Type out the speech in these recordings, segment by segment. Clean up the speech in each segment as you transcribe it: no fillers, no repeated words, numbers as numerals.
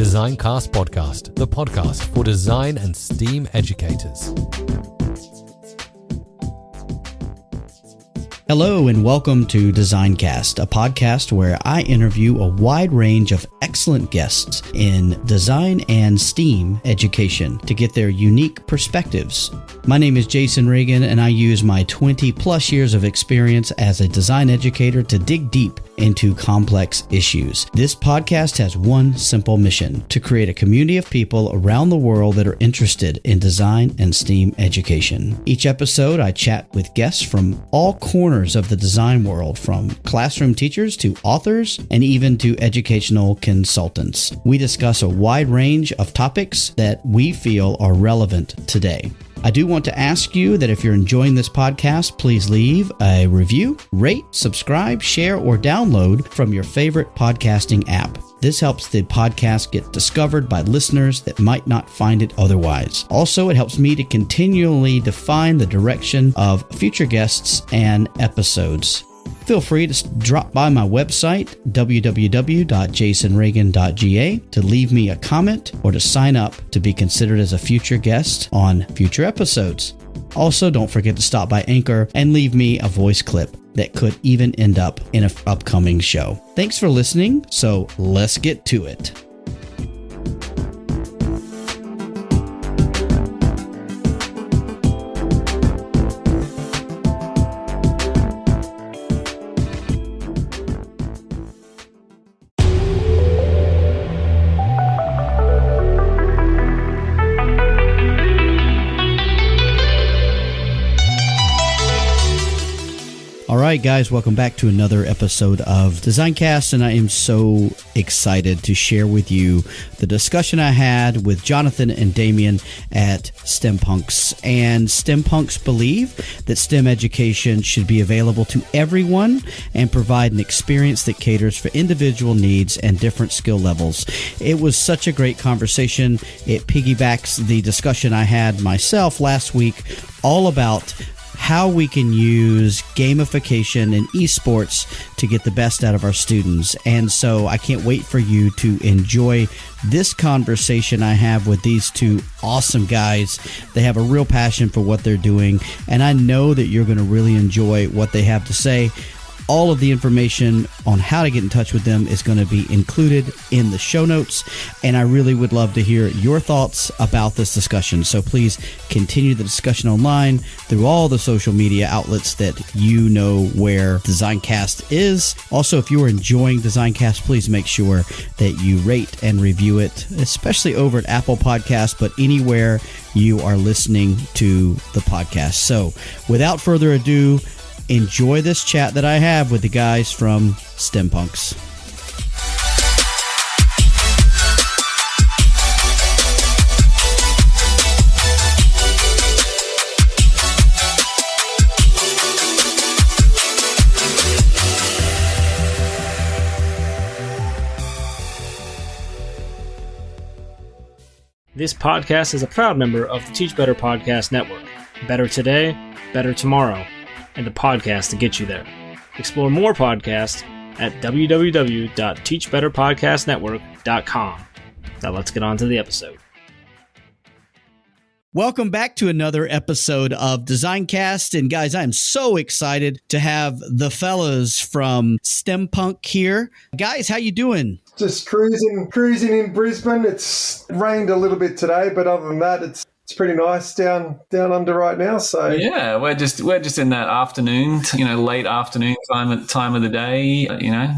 Designcast Podcast, the podcast for design and STEAM educators. Hello and welcome to Designcast, a podcast where I interview a wide range of excellent guests in design and STEAM education to get their unique perspectives. My name is Jason Reagan, and I use my 20 plus years of experience as a design educator to dig deep into complex issues. This podcast has one simple mission: to create a community of people around the world that are interested in design and STEAM education. Each episode, I chat with guests from all corners of the design world, from classroom teachers to authors and even to educational consultants. We discuss a wide range of topics that we feel are relevant today. I do want to ask you that if you're enjoying this podcast, please leave a review, rate, subscribe, share, or download from your favorite podcasting app. This helps the podcast get discovered by listeners that might not find it otherwise. Also, it helps me to continually define the direction of future guests and episodes. Feel free to drop by my website, www.jasonreagan.ga, to leave me a comment or to sign up to be considered as a future guest on future episodes. Also, don't forget to stop by Anchor and leave me a voice clip that could even end up in an upcoming show. Thanks for listening, so let's get to it. All right, guys, welcome back to another episode of Designcast, and I am so excited to share with you the discussion I had with Jonathan and Damien at STEM Punks. And STEM Punks believe that STEM education should be available to everyone and provide an experience that caters for individual needs and different skill levels. It was such a great conversation. It piggybacks the discussion I had myself last week, all about how we can use gamification and esports to get the best out of our students. And so I can't wait for you to enjoy this conversation I have with these two awesome guys. They have a real passion for what they're doing, and I know that you're going to really enjoy what they have to say. All of the information on how to get in touch with them is going to be included in the show notes, and I really would love to hear your thoughts about this discussion. So please continue the discussion online through all the social media outlets that you know where Designcast is. Also, if you are enjoying Designcast, please make sure that you rate and review it, especially over at Apple Podcasts, but anywhere you are listening to the podcast. So without further ado, enjoy this chat that I have with the guys from STEM Punks. This podcast is a proud member of the Teach Better Podcast Network. Better today, better tomorrow, and the podcast to get you there. Explore more podcasts at www.teachbetterpodcastnetwork.com. Now let's get on to the episode. Welcome back to another episode of Designcast. And guys, I'm so excited to have the fellas from STEM Punk here. Guys, how you doing? Just cruising in Brisbane. It's rained a little bit today, but other than that, it's pretty nice down under right now. So yeah, we're just in that afternoon, late afternoon time of the day.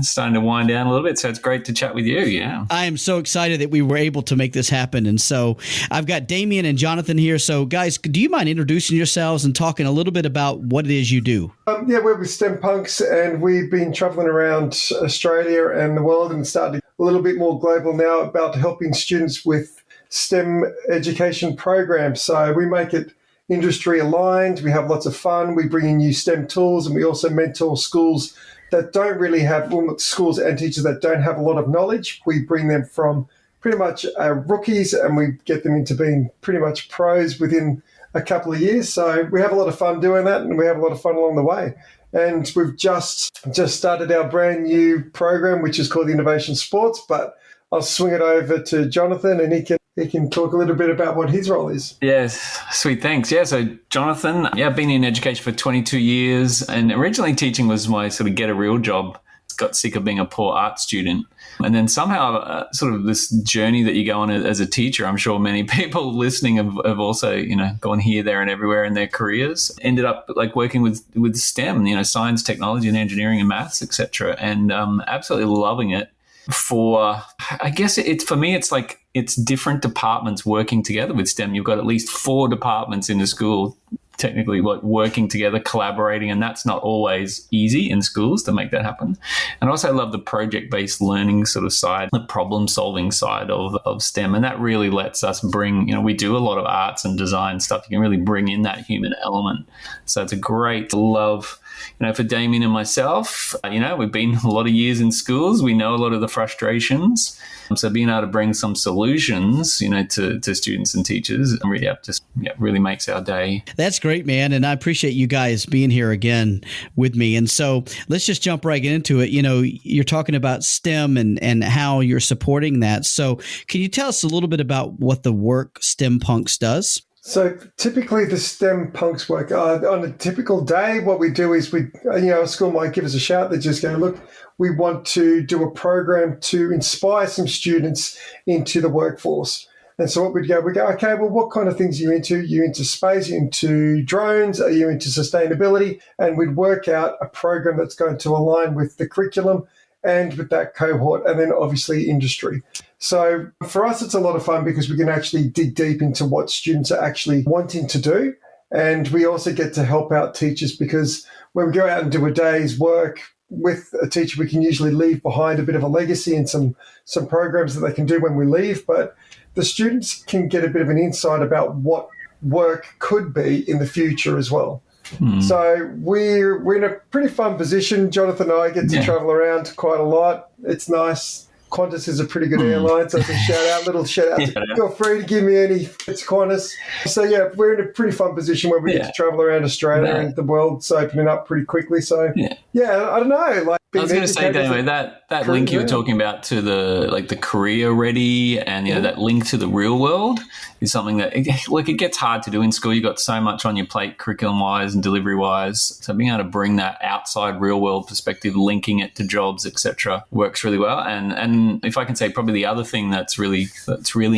Starting to wind down a little bit. So it's great to chat with you. Yeah, I am so excited that we were able to make this happen. And so I've got Damien and Jonathan here. So guys, do you mind introducing yourselves and talking a little bit about what it is you do? We're with STEM Punks, and we've been traveling around Australia and the world, and starting a little bit more global now about helping students with STEM education programs. So we make it industry aligned. We have lots of fun. We bring in new STEM tools, and we also mentor schools that don't really have, schools and teachers that don't have a lot of knowledge. We bring them from pretty much rookies, and we get them into being pretty much pros within a couple of years. So we have a lot of fun doing that, and we have a lot of fun along the way. And we've just started our brand new program, which is called Innovation Sports. But I'll swing it over to Jonathan, and he can talk a little bit about what his role is. Yes, sweet, thanks. Yeah, so Jonathan, I've been in education for 22 years, and originally teaching was my sort of get a real job. Got sick of being a poor art student. And then somehow sort of this journey that you go on as a teacher, I'm sure many people listening have also, gone here, there and everywhere in their careers, ended up like working with STEM, science, technology and engineering and maths, etc. And absolutely loving it. I guess for me, it's like it's different departments working together with STEM. You've got at least 4 departments in the school technically like working together, collaborating, and that's not always easy in schools to make that happen. And also I love the project-based learning sort of side, the problem-solving side of STEM, and that really lets us bring, we do a lot of arts and design stuff. You can really bring in that human element. So it's a great love. For Damien and myself, we've been a lot of years in schools. We know a lot of the frustrations. So being able to bring some solutions, to students and teachers really makes our day. That's great, man. And I appreciate you guys being here again with me. And so let's just jump right into it. You're talking about STEM and how you're supporting that. So can you tell us a little bit about what the work STEM Punks does? So typically the STEM Punks work on a typical day. What we do is a school might give us a shout. They just go, look, we want to do a program to inspire some students into the workforce. And so what we go, okay, well, what kind of things are you into? You into space, you into drones, are you into sustainability? And we'd work out a program that's going to align with the curriculum and with that cohort, and then obviously industry. So for us, it's a lot of fun because we can actually dig deep into what students are actually wanting to do. And we also get to help out teachers because when we go out and do a day's work with a teacher, we can usually leave behind a bit of a legacy and some programs that they can do when we leave. But the students can get a bit of an insight about what work could be in the future as well. So we're in a pretty fun position. Jonathan and I get to travel around quite a lot. It's nice. Qantas is a pretty good airline, so it's a little shout out. Feel free to give me any. It's Qantas. So we're in a pretty fun position where we get to travel around Australia and the world's opening up pretty quickly. So I don't know. I was going to say, anyway, that link you were talking about to the career ready and that link to the real world is something that it gets hard to do in school. You've got so much on your plate curriculum wise and delivery wise. So being able to bring that outside real world perspective, linking it to jobs, etc., works really well. And if I can say, probably the other thing that's really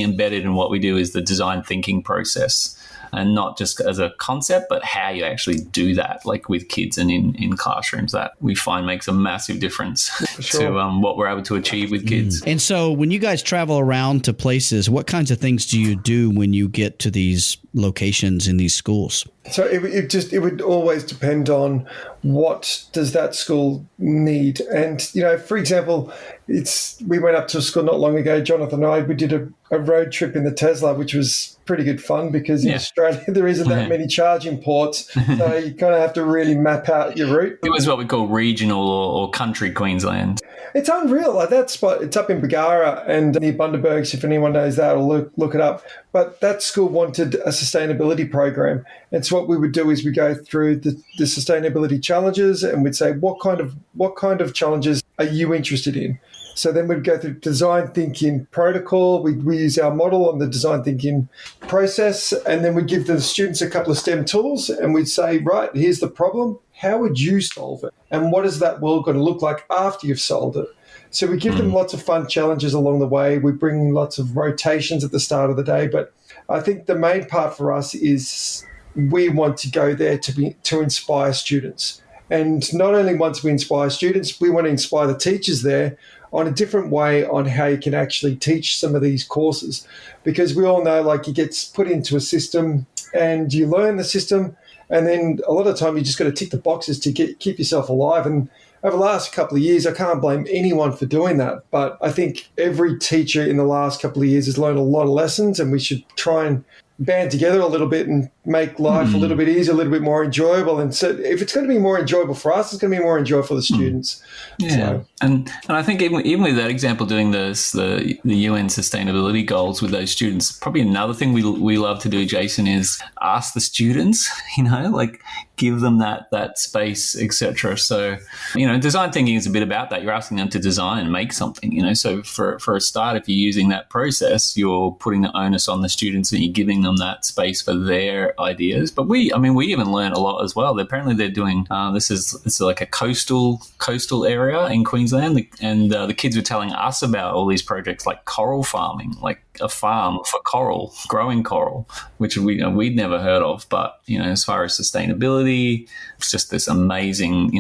embedded in what we do is the design thinking process. And not just as a concept, but how you actually do that, like with kids and in classrooms, that we find makes a massive difference to what we're able to achieve with kids. And so when you guys travel around to places, what kinds of things do you do when you get to these locations in these schools? So it would always depend on what does that school need. And, for example, we went up to a school not long ago, Jonathan and I, we did a road trip in the Tesla, which was pretty good fun because in Australia there isn't that many charging ports. So you kind of have to really map out your route. It was what we call regional or country Queensland. It's unreal. Like that spot, it's up in Bargara and near Bundabergs. If anyone knows that, or look it up. But that school wanted a sustainability program. And so what we would do is we go through the sustainability challenges and we'd say, what kind of challenges are you interested in? So then we'd go through design thinking protocol. We use our model on the design thinking process, and then we'd give the students a couple of STEM tools and we'd say, right, here's the problem. How would you solve it? And what is that world going to look like after you've solved it? So we give them lots of fun challenges along the way. We bring lots of rotations at the start of the day. But I think the main part for us is we want to go there to inspire students. And not only once we inspire students, we want to inspire the teachers there on a different way on how you can actually teach some of these courses. Because we all know, you get put into a system and you learn the system, and then a lot of the time you just got to tick the boxes to keep yourself alive. And over the last couple of years, I can't blame anyone for doing that. But I think every teacher in the last couple of years has learned a lot of lessons, and we should try and band together a little bit and make life a little bit easier, a little bit more enjoyable. And so if it's going to be more enjoyable for us, it's going to be more enjoyable for the students. Yeah. So. And I think even with that example, doing the UN sustainability goals with those students, probably another thing we love to do, Jason, is ask the students, like give them that space, etc. So, design thinking is a bit about that. You're asking them to design and make something, so for a start, if you're using that process, you're putting the onus on the students and you're giving them that space for their ideas. But we even learn a lot as well. Apparently they're doing, this is like a coastal area in Queensland, and the kids were telling us about all these projects like coral farming, like a farm for coral, growing coral, which we'd never heard of. But, as far as sustainability, it's just this amazing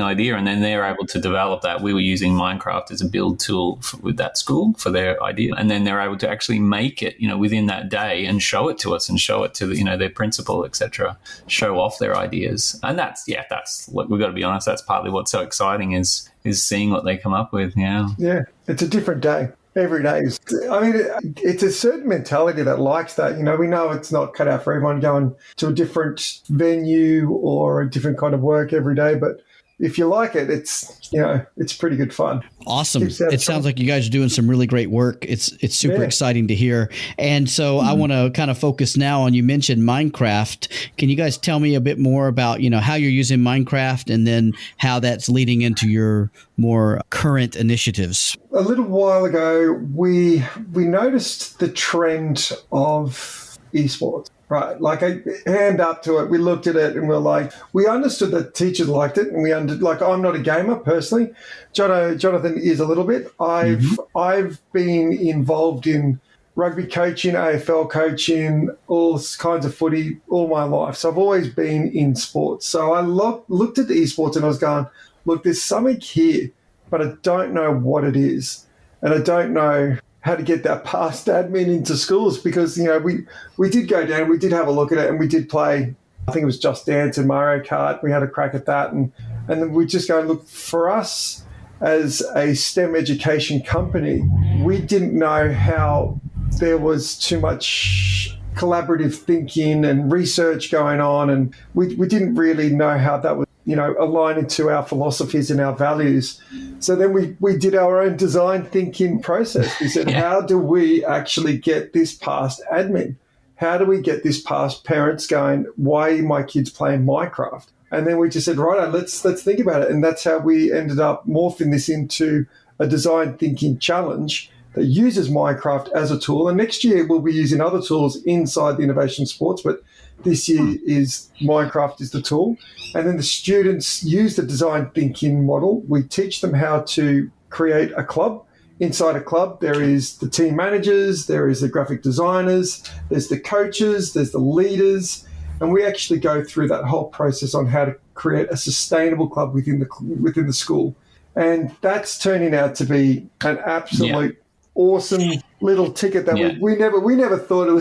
idea. And then they're able to develop that. We were using Minecraft as a build tool with that school for their idea. And then they're able to actually make it, within that day and show it to us and show it to, their principal, etc., show off their ideas. And that's what we've got to be honest. That's partly what's so exciting is seeing what they come up with. Yeah. Yeah. It's a different day. Every day. It's a certain mentality that likes that. We know it's not cut out for everyone going to a different venue or a different kind of work every day, but if you like it, it's pretty good fun. Awesome. It sounds like you guys are doing some really great work. It's super exciting to hear. And so I want to kind of focus now on, you mentioned Minecraft. Can you guys tell me a bit more about, how you're using Minecraft and then how that's leading into your more current initiatives? A little while ago, we noticed the trend of esports. Right, like a hand up to it. We looked at it and we're like, we understood that teachers liked it, and I'm not a gamer personally. Jonathan is a little bit. I've been involved in rugby coaching, AFL coaching, all kinds of footy all my life. So I've always been in sports. So I looked at the esports and I was going, look, there's something here, but I don't know what it is, and I don't know how to get that past admin into schools, because, we did go down, we did have a look at it, and we did play, I think it was Just Dance and Mario Kart. We had a crack at that. And then we just go, look, for us as a STEM education company, we didn't know how there was too much collaborative thinking and research going on. And we didn't really know how that was, aligning to our philosophies and our values. So then we did our own design thinking process. We said, how do we actually get this past admin? How do we get this past parents going, why are my kids playing Minecraft? And then we just said, right, let's think about it. And that's how we ended up morphing this into a design thinking challenge that uses Minecraft as a tool. And next year we'll be using other tools inside the innovation sports, but this year is Minecraft is the tool. And then the students use the design thinking model. We teach them how to create a club. Inside a club, there is the team managers, there is the graphic designers, there's the coaches, there's the leaders. And we actually go through that whole process on how to create a sustainable club within the school. And that's turning out to be an absolute awesome little ticket that we never thought it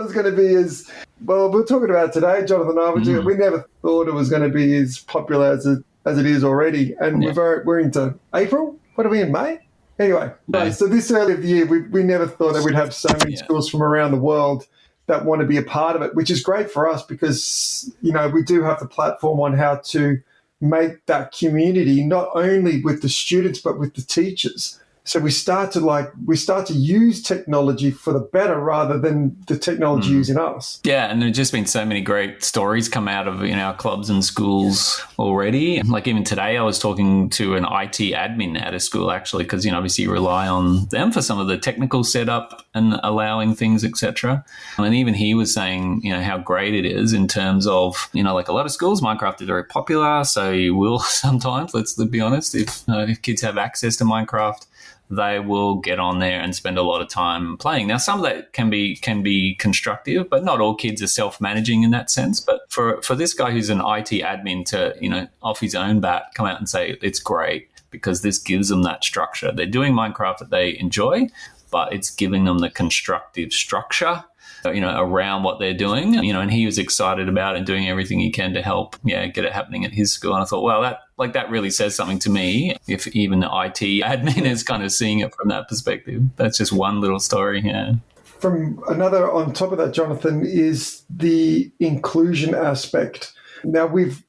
was going to be as well. We're talking about today, Jonathan and I. We never thought it was going to be as popular as it is already. And we're into April. What are we in, May? Anyway, so this early of the year, we never thought that we'd have so many schools from around the world that want to be a part of it, which is great for us because, we do have the platform on how to make that community, not only with the students, but with the teachers. So we start to use technology for the better rather than the technology using us. Yeah, and there's just been so many great stories come out of our clubs and schools already. Like even today, I was talking to an IT admin at a school actually, because obviously you rely on them for some of the technical setup and allowing things, etc. And even he was saying, how great it is in terms of, like a lot of schools, Minecraft is very popular. So you will sometimes, let's be honest, if kids have access to Minecraft, they will get on there and spend a lot of time playing. Now, some of that can be constructive, but not all kids are self-managing in that sense. But for this guy who's an IT admin to, off his own bat, come out and say it's great because this gives them that structure. They're doing Minecraft that they enjoy, but it's giving them the constructive structure, around what they're doing, and he was excited about it and doing everything he can to help, get it happening at his school. And I thought, well, that really says something to me. If even the IT admin is kind of seeing it from that perspective, that's just one little story. Yeah. from another on top of that, Jonathan, is the inclusion aspect. Now we've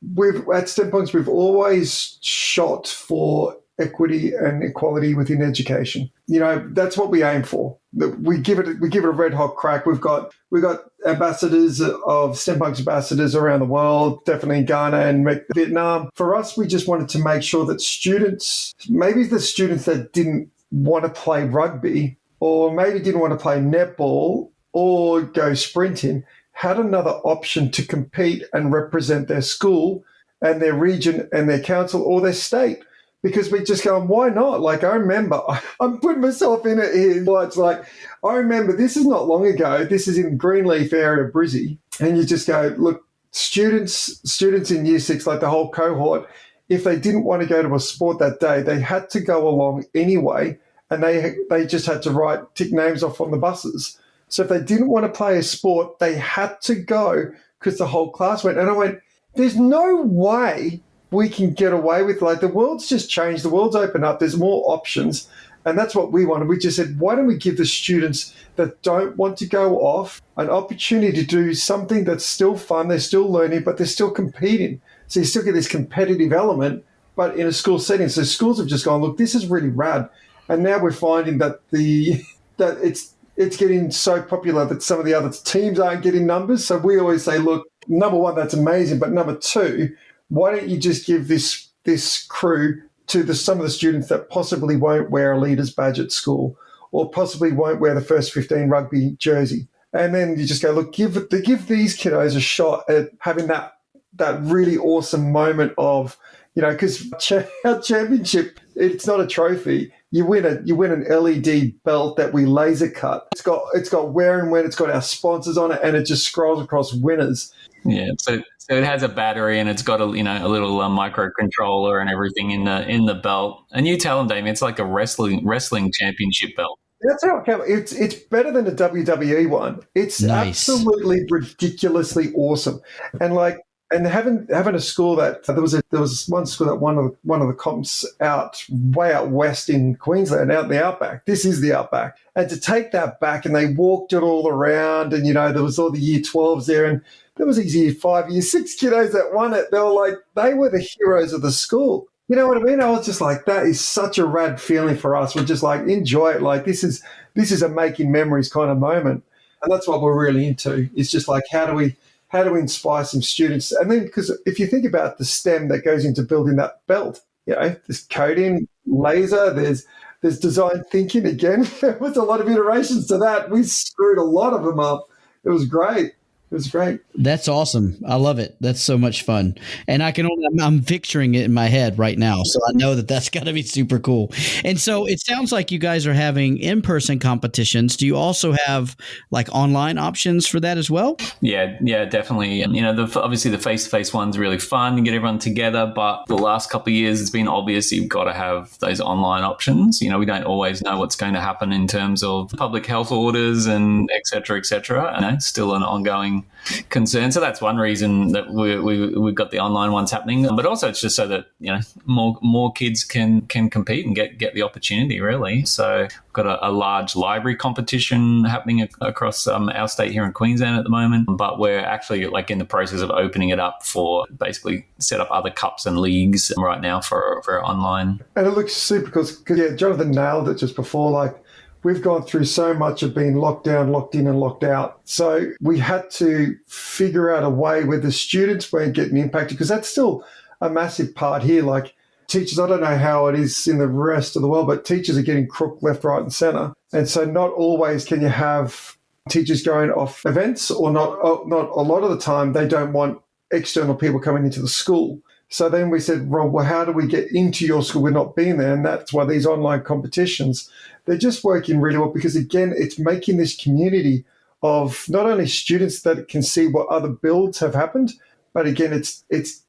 at STEM Punks, we've always shot for equity and equality within education. That's what we aim for. We give it a red hot crack. We've got ambassadors of STEM Punks ambassadors around the world, definitely in Ghana and Vietnam. For us, we just wanted to make sure that students, maybe the students that didn't want to play rugby or maybe didn't want to play netball or go sprinting, had another option to compete and represent their school and their region and their council or their state. Because we just go, why not? Like, I remember, I'm putting myself in it here. It's like, I remember this is not long ago. This is in Greenleaf area of Brizzy. And you just go, look, students in year 6, like the whole cohort, if they didn't want to go to a sport that day, they had to go along anyway. And they just had to tick names off on the buses. So if they didn't want to play a sport, they had to go because the whole class went. And I went, there's no way we can get away with, like, the world's just changed. The world's opened up. There's more options. And that's what we wanted. We just said, why don't we give the students that don't want to go off an opportunity to do something that's still fun, they're still learning, but they're still competing. So you still get this competitive element, but in a school setting. So schools have just gone, look, this is really rad. And now we're finding that it's getting so popular that some of the other teams aren't getting numbers. So we always say, look, number one, that's amazing. But number two, why don't you just give this crew to some of the students that possibly won't wear a leader's badge at school or possibly won't wear the first 15 rugby jersey? And then you just go, look, give these kiddos a shot at having that really awesome moment of, because our championship, it's not a trophy. You win an LED belt that we laser cut. It's got where and when. It's got our sponsors on it, and it just scrolls across winners. Yeah, so it has a battery and it's got a little microcontroller and everything in the belt. And you tell them, Damien, it's like a wrestling championship belt. That's how it came. It's better than a WWE one. It's nice. Absolutely ridiculously awesome, and having a school that there was one school that won one of the comps way out west in Queensland, out in the outback. This is the outback, and to take that back, and they walked it all around, and there was all the year 12s there, and there was these year 5, year 6 kiddos that won it. They were the heroes of the school. You know what I mean? I was just like, that is such a rad feeling for us. We're just like, enjoy it. Like, this is a making memories kind of moment, and that's what we're really into. It's just like, how do we inspire some students? And then, because if you think about the STEM that goes into building that belt, there's coding, laser, there's design thinking. Again, there was a lot of iterations to that. We screwed a lot of them up. It was great. It was great. That's awesome. I love it. That's so much fun. And I'm picturing it in my head right now. So I know that's got to be super cool. And so it sounds like you guys are having in-person competitions. Do you also have like online options for that as well? Yeah, definitely. Obviously the face-to-face one's really fun to get everyone together. But the last couple of years, it's been obvious you've got to have those online options. We don't always know what's going to happen in terms of public health orders and et cetera, et cetera. And it's still an ongoing concern. So that's one reason that we've got the online ones happening. But also it's just so that more kids can compete and get the opportunity, really. So we've got a large library competition happening across our state here in Queensland at the moment. But we're actually in the process of opening it up for basically set up other cups and leagues right now for online. And it looks super cool because Jonathan nailed it just before. We've gone through so much of being locked down, locked in, and locked out. So we had to figure out a way where the students weren't getting impacted, because that's still a massive part here. Like teachers, I don't know how it is in the rest of the world, but teachers are getting crook left, right, and centre. And so not always can you have teachers going off events, or not a lot of the time they don't want external people coming into the school. So then we said, well, how do we get into your school with not being there? And that's why these online competitions, they're just working really well, because, again, it's making this community of not only students that can see what other builds have happened, but, again, it's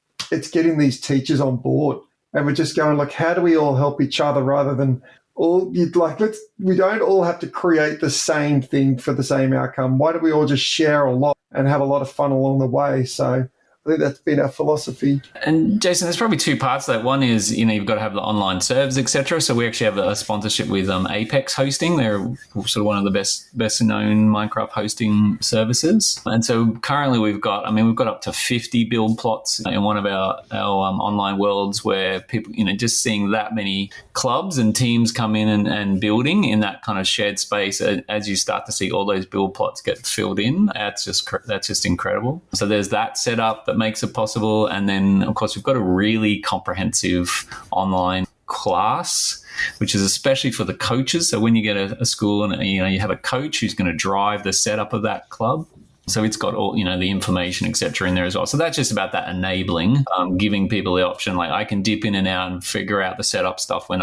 getting these teachers on board. And we're just going, how do we all help each other rather than we don't all have to create the same thing for the same outcome. Why don't we all just share a lot and have a lot of fun along the way? So think that's been our philosophy. And Jason, there's probably two parts to that. One is, you've got to have the online serves, etc. So we actually have a sponsorship with Apex Hosting. They're sort of one of the best known Minecraft hosting services. And so currently we've got up to 50 build plots in one of our online worlds where people, just seeing that many clubs and teams come in and building in that kind of shared space, as you start to see all those build plots get filled in, that's just incredible. So there's that setup that makes it possible. And then, of course, we've got a really comprehensive online class, which is especially for the coaches. So when you get a school and you have a coach who's going to drive the setup of that club, so it's got all, the information, et cetera, in there as well. So that's just about that enabling, giving people the option, like I can dip in and out and figure out the setup stuff when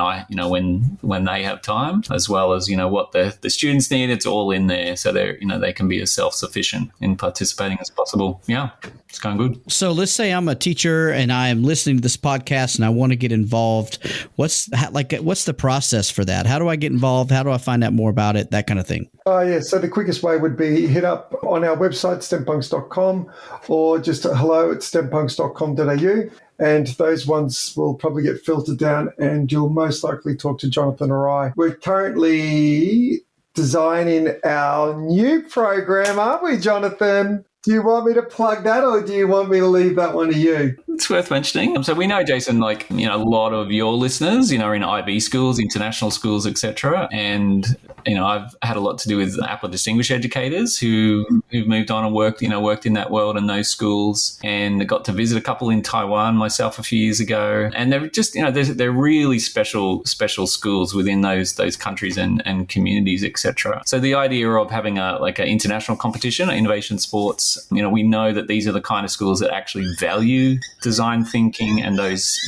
when they have time, as well as, what the students need. It's all in there. So they can be as self-sufficient in participating as possible. Yeah, it's going good. So let's say I'm a teacher and I am listening to this podcast and I want to get involved. What's the process for that? How do I get involved? How do I find out more about it? That kind of thing. So the quickest way would be hit up on our website, stempunks.com, or just hello@stempunks.com.au. And those ones will probably get filtered down and you'll most likely talk to Jonathan or I. We're currently designing our new program, aren't we, Jonathan? Do you want me to plug that or do you want me to leave that one to you? It's worth mentioning. So we know, Jason, a lot of your listeners, are in IB schools, international schools, etc. And, I've had a lot to do with Apple Distinguished Educators who've moved on and worked in that world and those schools, and got to visit a couple in Taiwan myself a few years ago. And they're just, they're really special schools within those countries and communities, etc. So the idea of having an international competition, innovation sports, we know that these are the kind of schools that actually value design thinking and those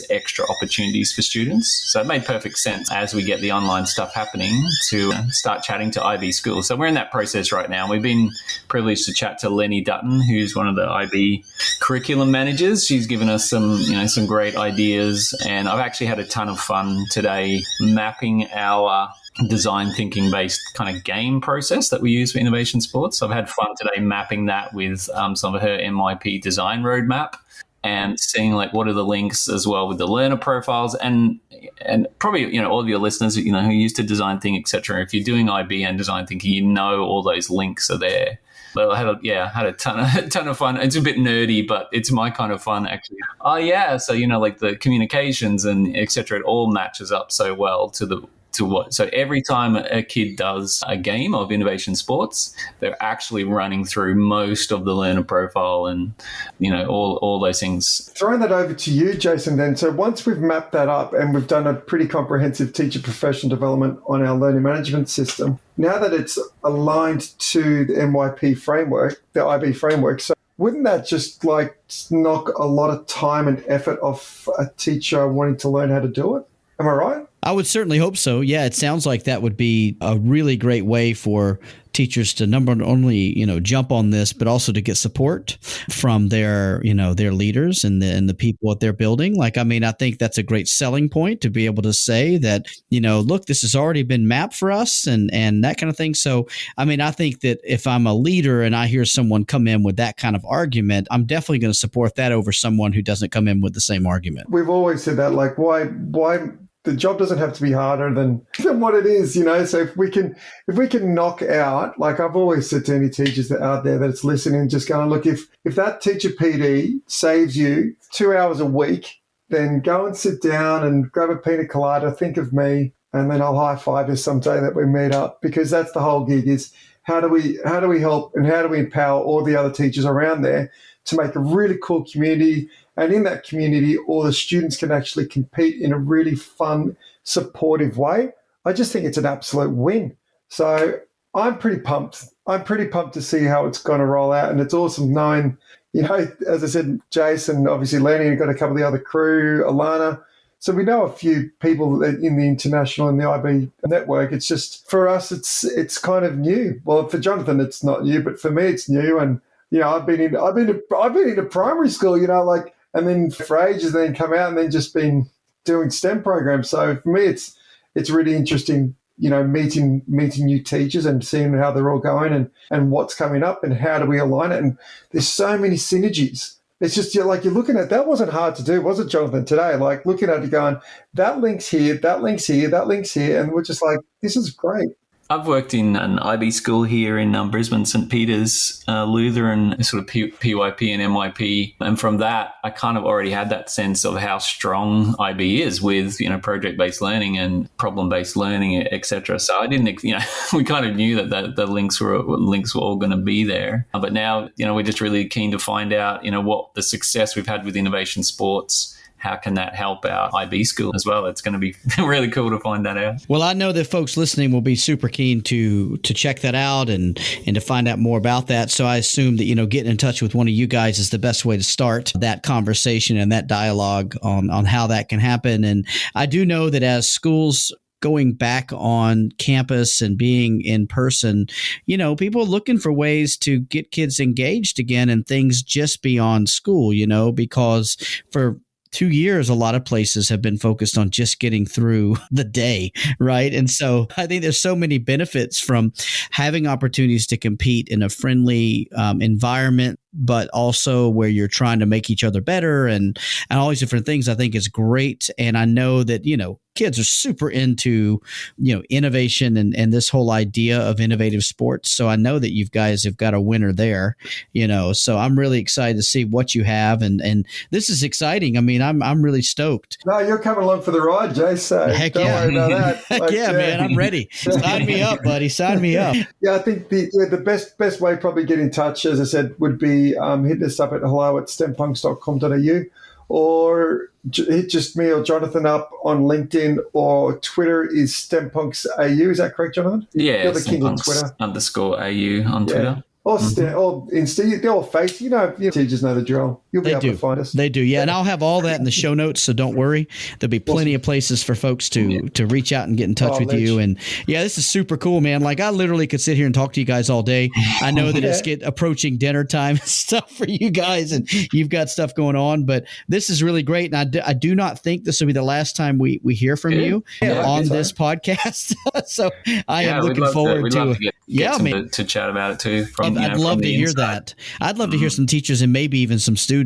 extra opportunities for students. So it made perfect sense as we get the online stuff happening to start chatting to IB schools. So we're in that process right now. We've been privileged to chat to Lenny Dutton, who's one of the IB curriculum managers. She's given us some great ideas, and I've actually had a ton of fun today mapping our design thinking based kind of game process that we use for innovation sports. So I've had fun today mapping that with some of her MYP design roadmap and seeing what are the links as well with the learner profiles and probably all of your listeners who used to design thinking, etc. If you're doing IB and design thinking, all those links are there. But I had a ton of fun. It's a bit nerdy, but it's my kind of fun actually. Oh yeah, so the communications and etc. It all matches up so well to what. So every time a kid does a game of innovation sports, they're actually running through most of the learner profile and all those things. Throwing that over to you, Jason, then. So once we've mapped that up and we've done a pretty comprehensive teacher professional development on our learning management system, now that it's aligned to the MYP framework, the IB framework, so wouldn't that just knock a lot of time and effort off a teacher wanting to learn how to do it? Am I right? I would certainly hope so. Yeah, it sounds like that would be a really great way for teachers to not only jump on this, but also to get support from their leaders and the people that they're building. I think that's a great selling point to be able to say that look, this has already been mapped for us and that kind of thing. So I think that if I'm a leader and I hear someone come in with that kind of argument, I'm definitely going to support that over someone who doesn't come in with the same argument. We've always said that, why the job doesn't have to be harder than what it is, So if we can knock out, I've always said to any teachers that are out there that's listening, just going, look, if that teacher PD saves you 2 hours a week, then go and sit down and grab a pina colada, think of me, and then I'll high five you someday that we meet up, because that's the whole gig is how do we help and how do we empower all the other teachers around there to make a really cool community. And in that community, all the students can actually compete in a really fun, supportive way. I just think it's an absolute win. So I'm pretty pumped. I'm pretty pumped to see how it's going to roll out. And it's awesome knowing, as I said, Jason, obviously Lenny, we've got a couple of the other crew, Alana. So we know a few people in the international and the IB network. It's just, for us, it's kind of new. Well, for Jonathan, it's not new, but for me, it's new. And I've been in primary school, and then for ages, then come out and then just been doing STEM programs. So for me, it's really interesting, meeting new teachers and seeing how they're all going and what's coming up and how do we align it. And there's so many synergies It's just you're looking at that wasn't hard to do, was it, Jonathan? Today, like looking at it, going that link's here, that link's here, that link's here, and we're just like, this is great. I've worked in an IB school here in Brisbane, St. Peter's, Lutheran, sort of PYP and MYP. And from that, I kind of already had that sense of how strong IB is with, project-based learning and problem-based learning, etc. So I didn't, we kind of knew that the links were all going to be there. But now, we're just really keen to find out, what the success we've had with innovation sports, how can that help our IB school as well? It's going to be really cool to find that out. Well, I know that folks listening will be super keen to check that out and to find out more about that. So I assume that, getting in touch with one of you guys is the best way to start that conversation and that dialogue on how that can happen. And I do know that as schools going back on campus and being in person, people are looking for ways to get kids engaged again and things just beyond school, because for 2 years, a lot of places have been focused on just getting through the day, right? And so I think there's so many benefits from having opportunities to compete in a friendly environment, but also where you're trying to make each other better and all these different things. I think is great. And I know that, kids are super into, innovation and this whole idea of innovative sports. So I know that you guys have got a winner there, so I'm really excited to see what you have. And this is exciting. I mean, I'm really stoked. No, you're coming along for the ride, Jay. So Heck don't yeah. worry about that. Heck yeah, man. I'm ready. Sign me up, buddy. Sign me up. Yeah, I think the best way probably get in touch, as I said, would be hit us up at hello@stempunks.com.au or hit just me or Jonathan up on LinkedIn or Twitter is StemPunksAU. Is that correct, Jonathan? Yeah, you're the king of Twitter. _AU on Twitter. Or Insta, or Face. Teachers know the drill. You'll be able to find us. They do, yeah. And I'll have all that in the show notes, so don't worry. There'll be plenty of places for folks to reach out and get in touch with you. And yeah, this is super cool, man. Like I literally could sit here and talk to you guys all day. I know that it's approaching dinner time and stuff for you guys, and you've got stuff going on, but this is really great. And I do not think this will be the last time we hear from you on this podcast. So I am looking forward to to chat about it too. I'd love to hear that. I'd love to hear some teachers and maybe even some students,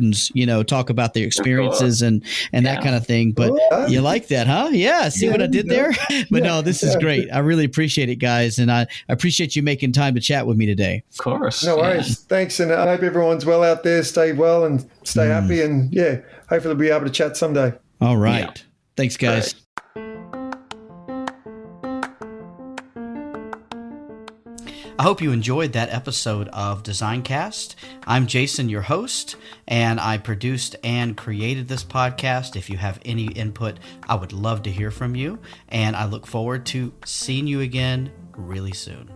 talk about their experiences and that kind of thing. But you like that, huh? Yeah. See what I did there? But no, this is great. I really appreciate it, guys. And I appreciate you making time to chat with me today. Of course. No worries. Yeah. Thanks. And I hope everyone's well out there. Stay well and stay happy. And hopefully we'll be able to chat someday. All right. Yeah. Thanks, guys. Great. I hope you enjoyed that episode of DesignCast. I'm Jason, your host, and I produced and created this podcast. If you have any input, I would love to hear from you, and I look forward to seeing you again really soon.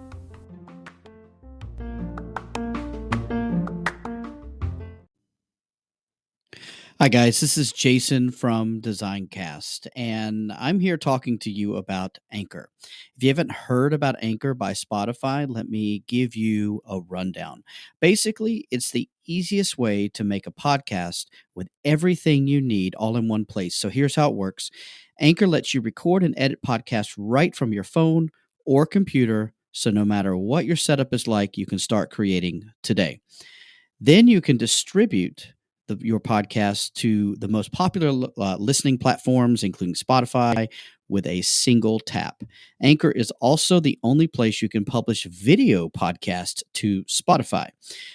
Hi guys, this is Jason from DesignCast, and I'm here talking to you about Anchor. If you haven't heard about Anchor by Spotify, let me give you a rundown. Basically, it's the easiest way to make a podcast with everything you need all in one place. So here's how it works. Anchor lets you record and edit podcasts right from your phone or computer, so no matter what your setup is like, you can start creating today. Then you can distribute your podcast to the most popular listening platforms, including Spotify, with a single tap. Anchor is also the only place you can publish video podcasts to Spotify.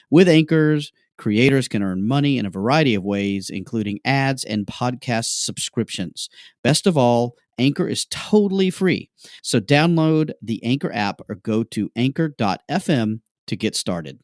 With Anchor's, creators can earn money in a variety of ways, including ads and podcast subscriptions. Best of all, Anchor is totally free. So download the Anchor app or go to anchor.fm to get started.